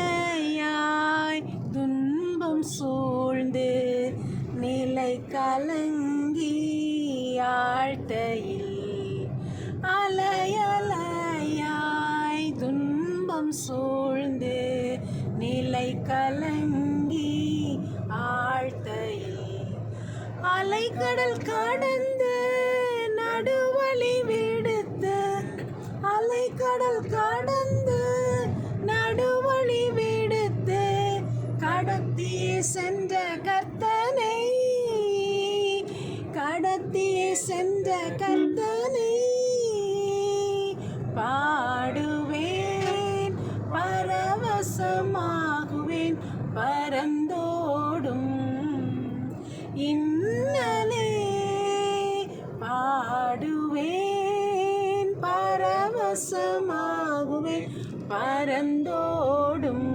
அலையலையாய் துன்பம் சூழ்ந்து நிலை கலங்கி ஆழ்த்தையில் அலையலையாய் துன்பம் சூழ்ந்து நிலை கலங்கி ஆழ்த்தையில் அலைக்கடல் கடந்து நடுவழி விடுத்து அலைக்கடல் கடந்து நடுவழி விடுத்து கடத்தியே சென்ற கர்த்தனை கடத்தியே சென்ற கர்த்தனை பாடுவேன் பரவசமாகுவேன் பரந்தோடும் இன்னலே பாடுவேன் பரவசமாகுவேன் பரந்தோடும்